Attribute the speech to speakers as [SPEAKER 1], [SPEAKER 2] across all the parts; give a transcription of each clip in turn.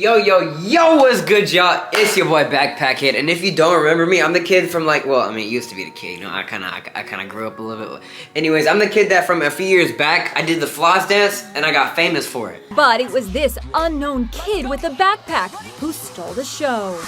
[SPEAKER 1] Yo, what's good, y'all? It's your boy Backpack Kid, and if you don't remember me, I'm the kid from it used to be the kid, I kind of grew up a little bit. Anyways, I'm the kid that from a few years back, I did the floss dance, and I got famous for it.
[SPEAKER 2] But it was this unknown kid with a backpack who stole the show.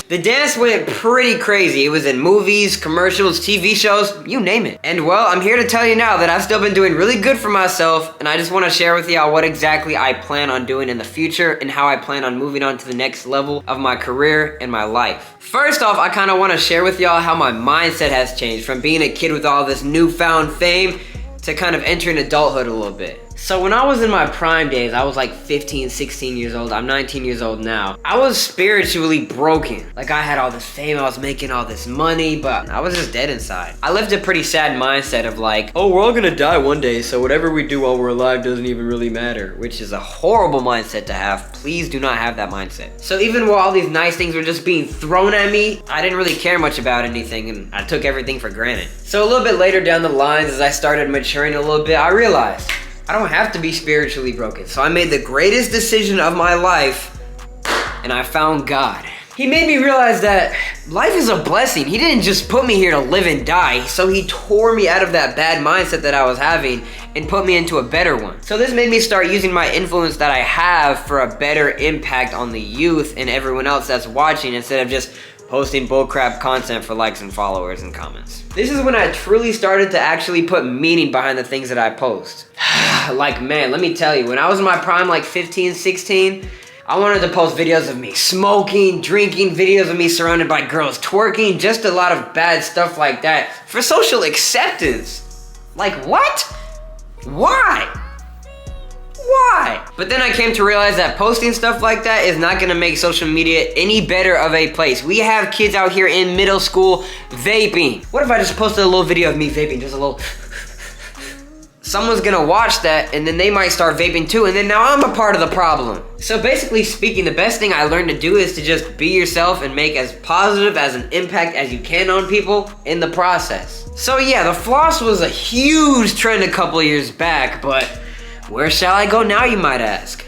[SPEAKER 1] The dance went pretty crazy. It was in movies, commercials, TV shows, you name it. And well, I'm here to tell you now that I've still been doing really good for myself, and I just want to share with y'all what exactly I plan on doing in the future and how I plan on moving on to the next level of my career and my life. First off, I kind of want to share with y'all how my mindset has changed from being a kid with all this newfound fame to kind of entering adulthood a little bit. So when I was in my prime days, I was like 15, 16 years old. I'm 19 years old now. I was spiritually broken. Like I had all this fame, I was making all this money, but I was just dead inside. I lived a pretty sad mindset of like, oh, we're all gonna die one day, so whatever we do while we're alive doesn't even really matter, which is a horrible mindset to have. Please do not have that mindset. So even while all these nice things were just being thrown at me, I didn't really care much about anything and I took everything for granted. So a little bit later down the lines, as I started maturing a little bit, I realized I don't have to be spiritually broken. So I made the greatest decision of my life, and I found God. He made me realize that life is a blessing. He didn't just put me here to live and die, so he tore me out of that bad mindset that I was having and put me into a better one. So this made me start using my influence that I have for a better impact on the youth and everyone else that's watching, instead of just posting bullcrap content for likes and followers and comments. This is when I truly started to actually put meaning behind the things that I post. Like, man, let me tell you, when I was in my prime, like 15, 16, I wanted to post videos of me smoking, drinking, videos of me surrounded by girls twerking, just a lot of bad stuff like that for social acceptance. Like, what? Why? Why? But then I came to realize that posting stuff like that is not gonna make social media any better of a place. We have kids out here in middle school vaping. What if I just posted a little video of me vaping, just a little... Someone's gonna watch that and then they might start vaping too, and then now I'm a part of the problem. So basically speaking, the best thing I learned to do is to just be yourself and make as positive as an impact as you can on people in the process. So yeah, the floss was a huge trend a couple years back, but where shall I go now, you might ask?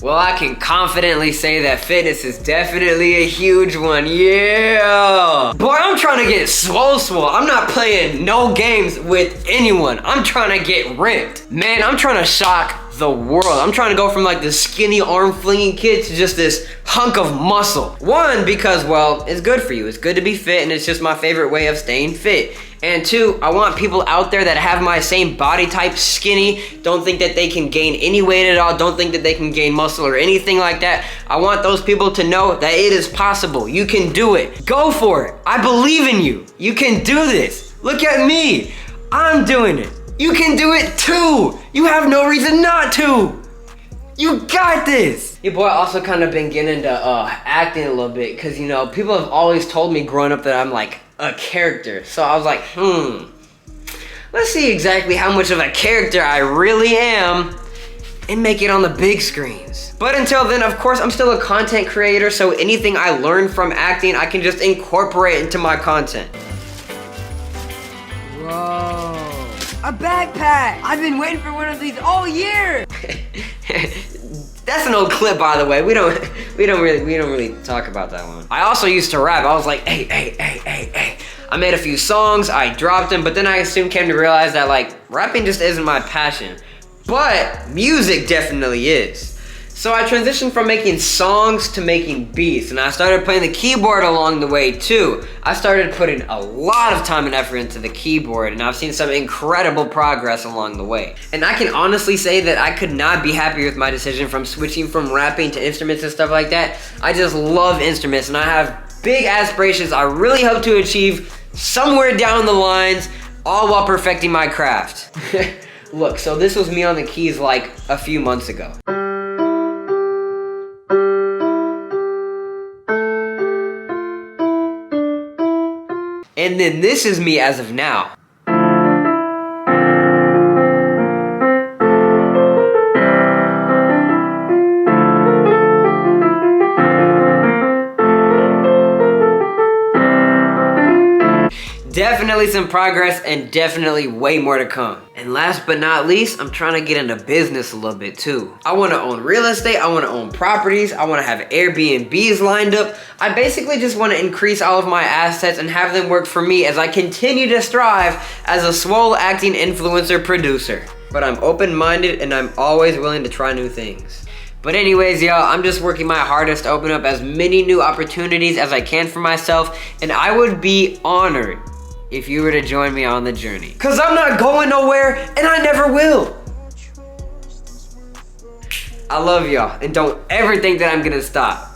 [SPEAKER 1] Well, I can confidently say that fitness is definitely a huge one, yeah! Boy, I'm trying to get swole. I'm not playing no games with anyone. I'm trying to get ripped. Man, I'm trying to shock the world. I'm trying to go from like this skinny arm-flinging kid to just this hunk of muscle. One, because, well, it's good for you. It's good to be fit, and it's just my favorite way of staying fit. And two, I want people out there that have my same body type, skinny, don't think that they can gain any weight at all, don't think that they can gain muscle or anything like that. I want those people to know that it is possible. You can do it. Go for it. I believe in you. You can do this. Look at me. I'm doing it. You can do it too. You have no reason not to. You got this. Your boy also kind of been getting into acting a little bit, because, you know, people have always told me growing up that I'm like a character. So I was like, let's see exactly how much of a character I really am and make it on the big screens. But until then, of course, I'm still a content creator, so anything I learn from acting, I can just incorporate into my content. Whoa. A backpack! I've been waiting for one of these all year! That's an old clip, by the way. We don't really talk about that one. I also used to rap. I was like, hey. I made a few songs, I dropped them, but then I soon came to realize that like rapping just isn't my passion. But music definitely is. So I transitioned from making songs to making beats, and I started playing the keyboard along the way too. I started putting a lot of time and effort into the keyboard, and I've seen some incredible progress along the way. And I can honestly say that I could not be happier with my decision from switching from rapping to instruments and stuff like that. I just love instruments, and I have big aspirations I really hope to achieve somewhere down the lines, all while perfecting my craft. Look, so this was me on the keys like a few months ago. And then this is me as of now. Definitely some progress and definitely way more to come. And And last but not least, I'm trying to get into business a little bit too. I want to own real estate, I want to own properties, I want to have Airbnbs lined up. I basically just want to increase all of my assets and have them work for me as I continue to strive as a swole acting influencer producer. But I'm open-minded and I'm always willing to try new things. But anyways, y'all, I'm just working my hardest to open up as many new opportunities as I can for myself, and I would be honored if you were to join me on the journey. Cause I'm not going nowhere and I never will. I love y'all and don't ever think that I'm gonna stop.